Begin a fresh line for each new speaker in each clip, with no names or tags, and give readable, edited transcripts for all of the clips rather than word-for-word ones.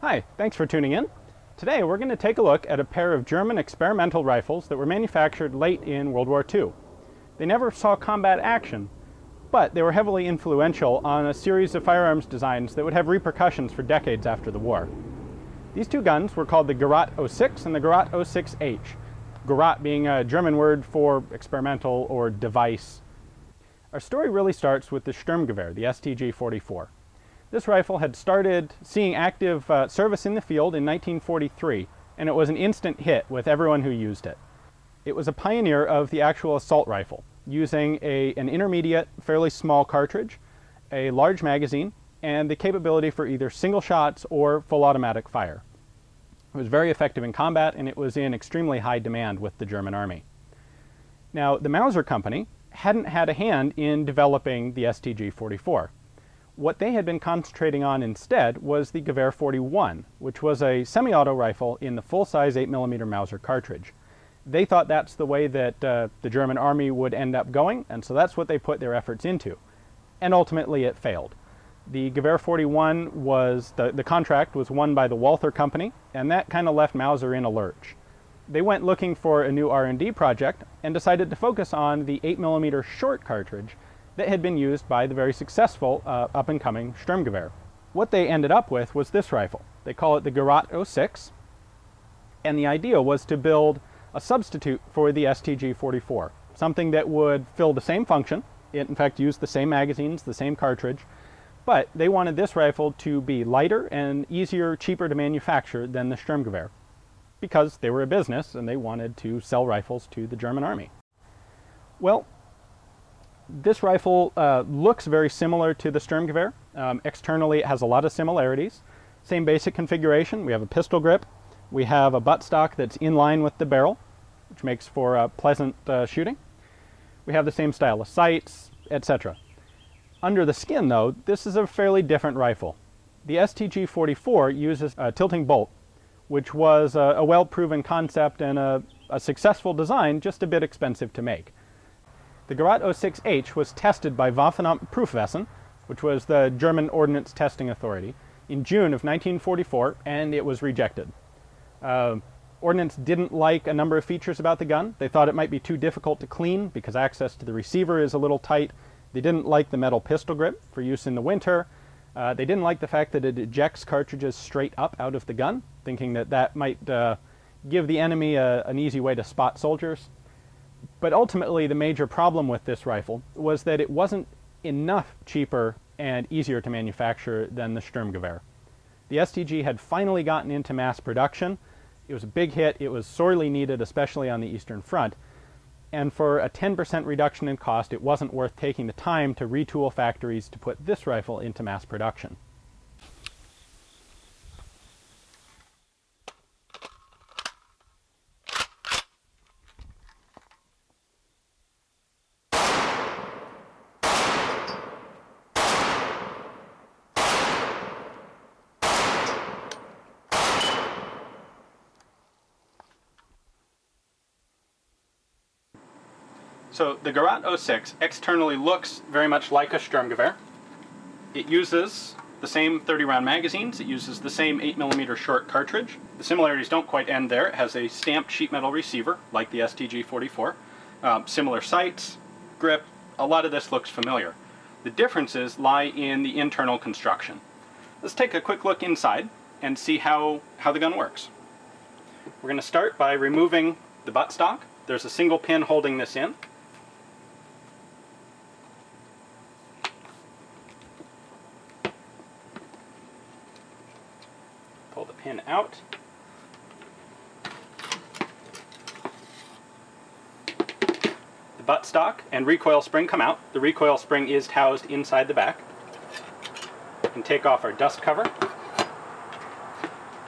Hi, thanks for tuning in. Today we're going to take a look at a pair of German experimental rifles that were manufactured late in World War II. They never saw combat action, but they were heavily influential on a series of firearms designs that would have repercussions for decades after the war. These two guns were called the Gerat 06 and the Gerat 06H, Gerat being a German word for experimental or device. Our story really starts with the Sturmgewehr, the STG-44. This rifle had started seeing active service in the field in 1943, and it was an instant hit with everyone who used it. It was a pioneer of the actual assault rifle, using an intermediate, fairly small cartridge, a large magazine, and the capability for either single shots or full automatic fire. It was very effective in combat, and it was in extremely high demand with the German army. Now, the Mauser company hadn't had a hand in developing the STG-44. What they had been concentrating on instead was the Gewehr 41, which was a semi-auto rifle in the full-size 8mm Mauser cartridge. They thought that's the way that the German army would end up going, and so that's what they put their efforts into. And ultimately it failed. The Gewehr 41 was, the contract was won by the Walther company, and that kind of left Mauser in a lurch. They went looking for a new R&D project and decided to focus on the 8mm short cartridge that had been used by the very successful up-and-coming Sturmgewehr. What they ended up with was this rifle. They call it the Gerat 06, and the idea was to build a substitute for the STG-44, something that would fill the same function. It in fact used the same magazines, the same cartridge, but they wanted this rifle to be lighter and easier, cheaper to manufacture than the Sturmgewehr, because they were a business and they wanted to sell rifles to the German army. Well, this rifle looks very similar to the Sturmgewehr. Externally it has a lot of similarities. Same basic configuration. We have a pistol grip. We have a buttstock that's in line with the barrel, which makes for pleasant shooting. We have the same style of sights, etc. Under the skin though, this is a fairly different rifle. The STG-44 uses a tilting bolt, which was a well-proven concept and a successful design, just a bit expensive to make. The Gerat 06H was tested by Waffenamt Prüfwesen, which was the German Ordnance Testing Authority, in June of 1944, and it was rejected. Ordnance didn't like a number of features about the gun. They thought it might be too difficult to clean because access to the receiver is a little tight. They didn't like the metal pistol grip for use in the winter. They didn't like the fact that it ejects cartridges straight up out of the gun, thinking that that might give the enemy an easy way to spot soldiers. But ultimately, the major problem with this rifle was that it wasn't enough cheaper and easier to manufacture than the Sturmgewehr. The STG had finally gotten into mass production. It was a big hit. It was sorely needed, especially on the Eastern Front. And for a 10% reduction in cost, it wasn't worth taking the time to retool factories to put this rifle into mass production. So the Gerat 06 externally looks very much like a Sturmgewehr. It uses the same 30-round magazines. It uses the same 8mm short cartridge. The similarities don't quite end there. It has a stamped sheet metal receiver like the STG-44. Similar sights, grip, a lot of this looks familiar. The differences lie in the internal construction. Let's take a quick look inside and see how the gun works. We're going to start by removing the buttstock. There's a single pin holding this in. Pull the pin out. The buttstock and recoil spring come out. The recoil spring is housed inside the back. We can take off our dust cover.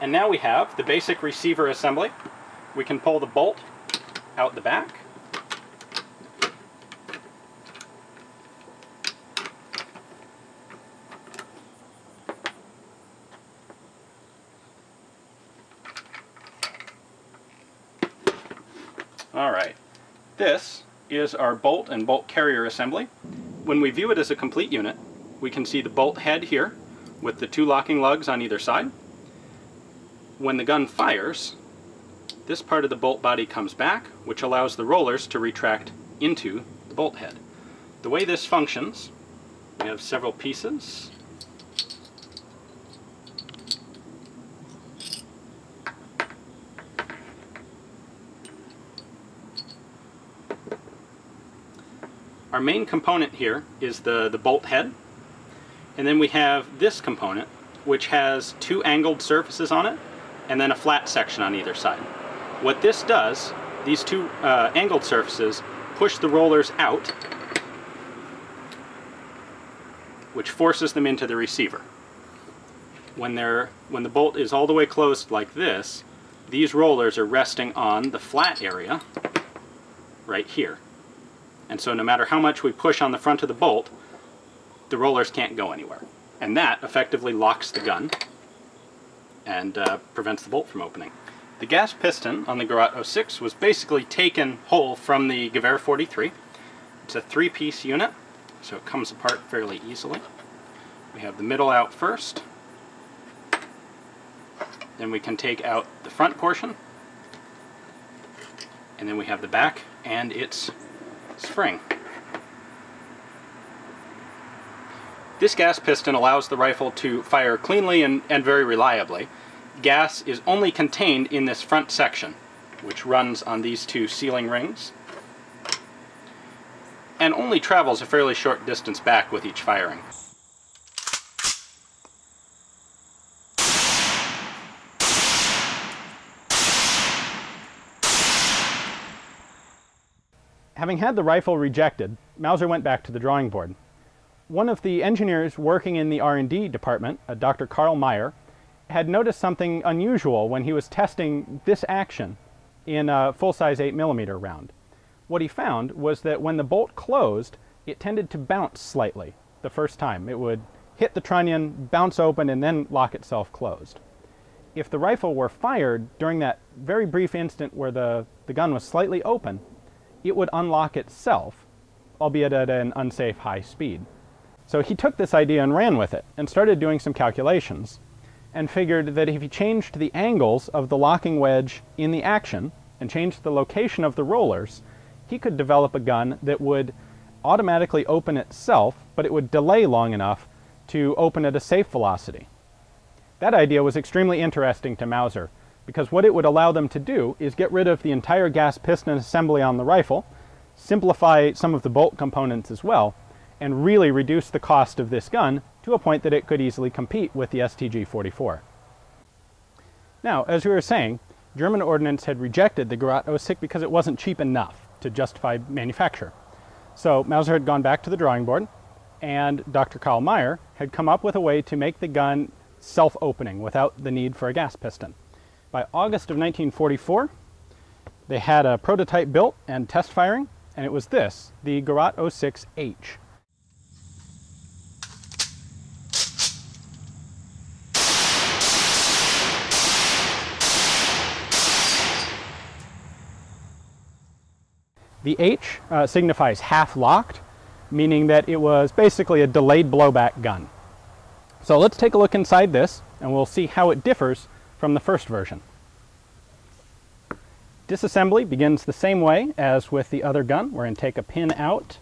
And now we have the basic receiver assembly. We can pull the bolt out the back. Alright, this is our bolt and bolt carrier assembly. When we view it as a complete unit, we can see the bolt head here with the two locking lugs on either side. when the gun fires, this part of the bolt body comes back, which allows the rollers to retract into the bolt head. The way this functions, we have several pieces. Our main component here is the bolt head, and then we have this component, which has two angled surfaces on it, and then a flat section on either side. What this does, these two angled surfaces push the rollers out, which forces them into the receiver. When the bolt is all the way closed like this, these rollers are resting on the flat area right here. And so no matter how much we push on the front of the bolt, the rollers can't go anywhere. And that effectively locks the gun and prevents the bolt from opening. The gas piston on the Gerat 06 was basically taken whole from the Gewehr 43. It's a three-piece unit, so it comes apart fairly easily. We have the middle out first. Then we can take out the front portion. And then we have the back and its spring. This gas piston allows the rifle to fire cleanly and very reliably. Gas is only contained in this front section, which runs on these two sealing rings, and only travels a fairly short distance back with each firing. Having had the rifle rejected, Mauser went back to the drawing board. One of the engineers working in the R&D department, Dr. Carl Meyer, had noticed something unusual when he was testing this action in a full-size 8mm round. What he found was that when the bolt closed, it tended to bounce slightly the first time. It would hit the trunnion, bounce open, and then lock itself closed. If the rifle were fired during that very brief instant where the gun was slightly open, it would unlock itself, albeit at an unsafe high speed. So he took this idea and ran with it, and started doing some calculations, and figured that if he changed the angles of the locking wedge in the action, and changed the location of the rollers, he could develop a gun that would automatically open itself, but it would delay long enough to open at a safe velocity. That idea was extremely interesting to Mauser, because what it would allow them to do is get rid of the entire gas piston assembly on the rifle, simplify some of the bolt components as well, and really reduce the cost of this gun to a point that it could easily compete with the STG-44. Now, as we were saying, German ordnance had rejected the Gerat 06 because it wasn't cheap enough to justify manufacture. So Mauser had gone back to the drawing board, and Dr. Karl Meyer had come up with a way to make the gun self-opening without the need for a gas piston. By August of 1944, they had a prototype built and test firing, and it was this, the Gerat 06H. The H signifies half-locked, meaning that it was basically a delayed blowback gun. So let's take a look inside this, and we'll see how it differs from the first version. Disassembly begins the same way as with the other gun. We're going to take a pin out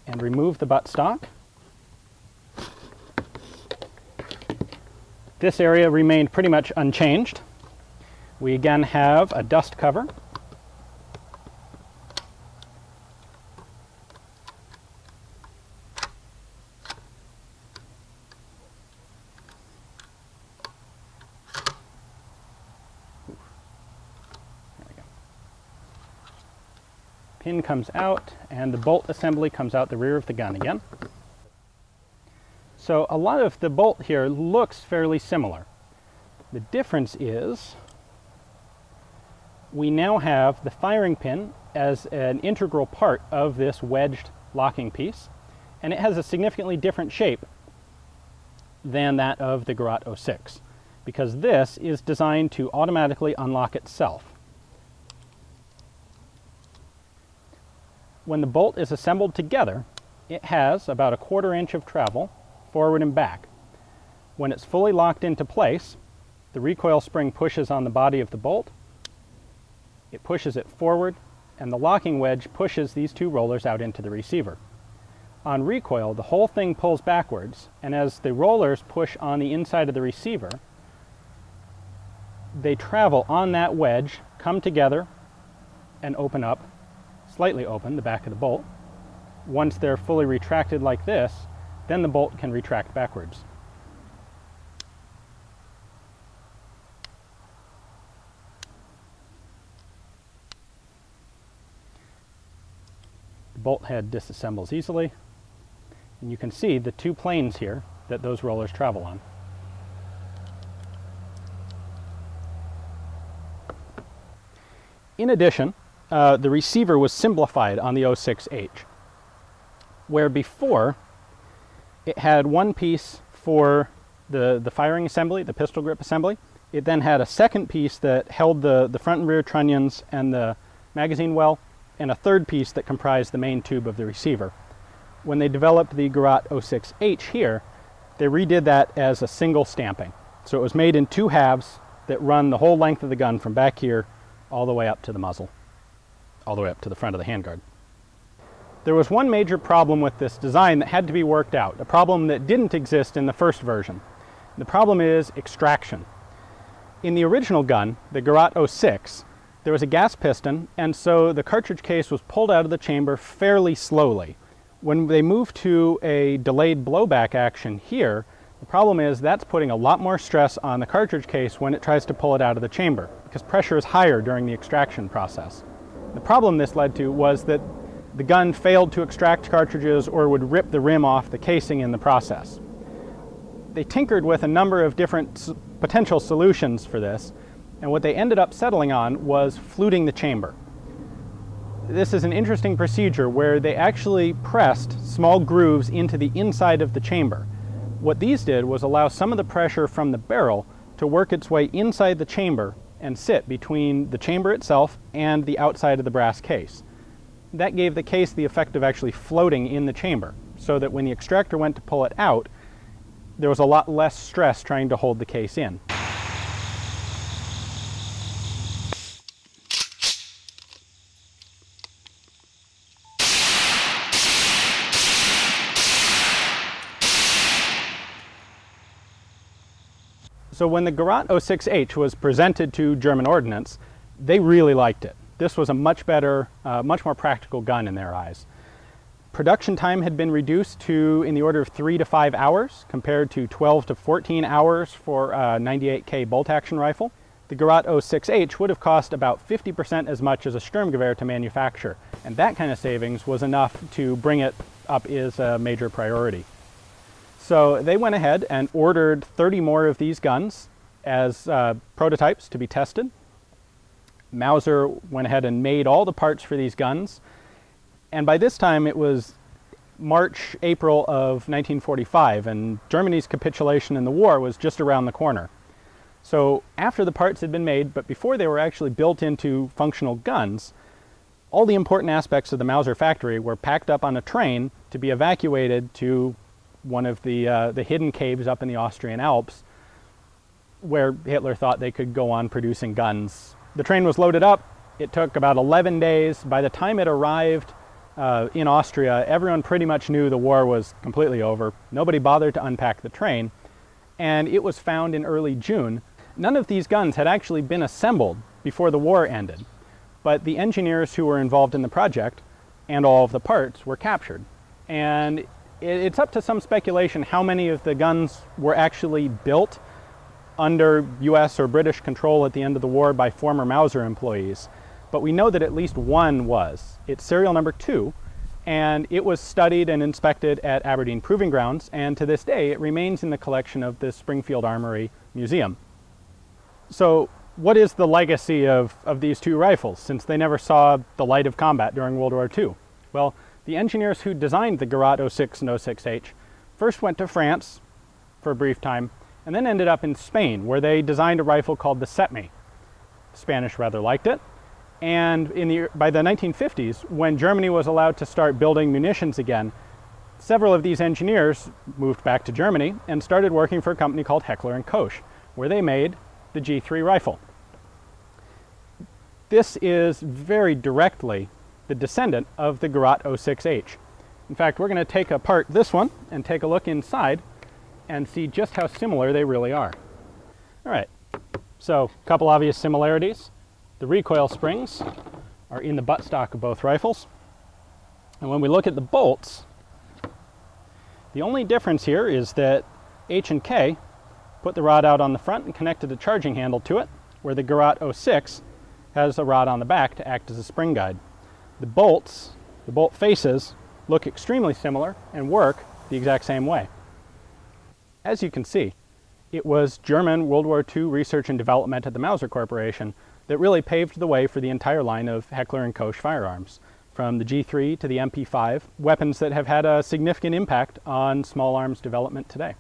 and remove the buttstock. This area remained pretty much unchanged. We again have a dust cover. Pin comes out, and the bolt assembly comes out the rear of the gun again. So a lot of the bolt here looks fairly similar. The difference is we now have the firing pin as an integral part of this wedged locking piece, and it has a significantly different shape than that of the Gerat 06, because this is designed to automatically unlock itself. When the bolt is assembled together, it has about a 1/4 inch of travel forward and back. When it's fully locked into place, the recoil spring pushes on the body of the bolt, it pushes it forward, and the locking wedge pushes these two rollers out into the receiver. On recoil, the whole thing pulls backwards, and as the rollers push on the inside of the receiver, they travel on that wedge, come together, and open up, slightly open, the back of the bolt. Once they're fully retracted like this, then the bolt can retract backwards. The bolt head disassembles easily, and you can see the two planes here that those rollers travel on. In addition, the receiver was simplified on the 06H, where before it had one piece for the firing assembly, the pistol grip assembly. It then had a second piece that held the front and rear trunnions and the magazine well, and a third piece that comprised the main tube of the receiver. When they developed the Gerat 06H here, they redid that as a single stamping. So it was made in two halves that run the whole length of the gun from back here all the way up to the muzzle, all the way up to the front of the handguard. There was one major problem with this design that had to be worked out, a problem that didn't exist in the first version. The problem is extraction. In the original gun, the Gerat 06, there was a gas piston, and so the cartridge case was pulled out of the chamber fairly slowly. When they moved to a delayed blowback action here, the problem is that's putting a lot more stress on the cartridge case when it tries to pull it out of the chamber, because pressure is higher during the extraction process. The problem this led to was that the gun failed to extract cartridges or would rip the rim off the casing in the process. They tinkered with a number of different potential solutions for this, and what they ended up settling on was fluting the chamber. This is an interesting procedure where they actually pressed small grooves into the inside of the chamber. What these did was allow some of the pressure from the barrel to work its way inside the chamber and sit between the chamber itself and the outside of the brass case. That gave the case the effect of actually floating in the chamber, so that when the extractor went to pull it out, there was a lot less stress trying to hold the case in. So when the Gerat 06H was presented to German ordnance, they really liked it. This was a much better, much more practical gun in their eyes. Production time had been reduced to in the order of 3 to 5 hours, compared to 12 to 14 hours for a 98K bolt-action rifle. The Gerat 06H would have cost about 50% as much as a Sturmgewehr to manufacture, and that kind of savings was enough to bring it up as a major priority. So they went ahead and ordered 30 more of these guns as prototypes to be tested. Mauser went ahead and made all the parts for these guns, and by this time it was March, April of 1945, and Germany's capitulation in the war was just around the corner. So after the parts had been made, but before they were actually built into functional guns, all the important aspects of the Mauser factory were packed up on a train to be evacuated to one of the hidden caves up in the Austrian Alps, where Hitler thought they could go on producing guns. The train was loaded up. It took about 11 days. By the time it arrived in Austria, everyone pretty much knew the war was completely over. Nobody bothered to unpack the train, and it was found in early June. None of these guns had actually been assembled before the war ended, but the engineers who were involved in the project and all of the parts were captured. And it's up to some speculation how many of the guns were actually built under US or British control at the end of the war by former Mauser employees, but we know that at least one was. It's serial number 2, and it was studied and inspected at Aberdeen Proving Grounds, and to this day it remains in the collection of the Springfield Armory Museum. So what is the legacy of these two rifles, since they never saw the light of combat during World War II? Well, the engineers who designed the Gerat 06 and 06H first went to France for a brief time, and then ended up in Spain, where they designed a rifle called the CETME. The Spanish rather liked it, and by the 1950s, when Germany was allowed to start building munitions again, Several of these engineers moved back to Germany and started working for a company called Heckler & Koch, where they made the G3 rifle. This is very directly the descendant of the Gerat 06H. In fact, we're going to take apart this one and take a look inside and see just how similar they really are. All right, so a couple obvious similarities. The recoil springs are in the buttstock of both rifles. And when we look at the bolts, the only difference here is that H and K put the rod out on the front and connected a charging handle to it, where the Gerat 06 has a rod on the back to act as a spring guide. The bolts, the bolt faces, look extremely similar and work the exact same way. As you can see, it was German World War II research and development at the Mauser Corporation that really paved the way for the entire line of Heckler & Koch firearms, from the G3 to the MP5, weapons that have had a significant impact on small arms development today.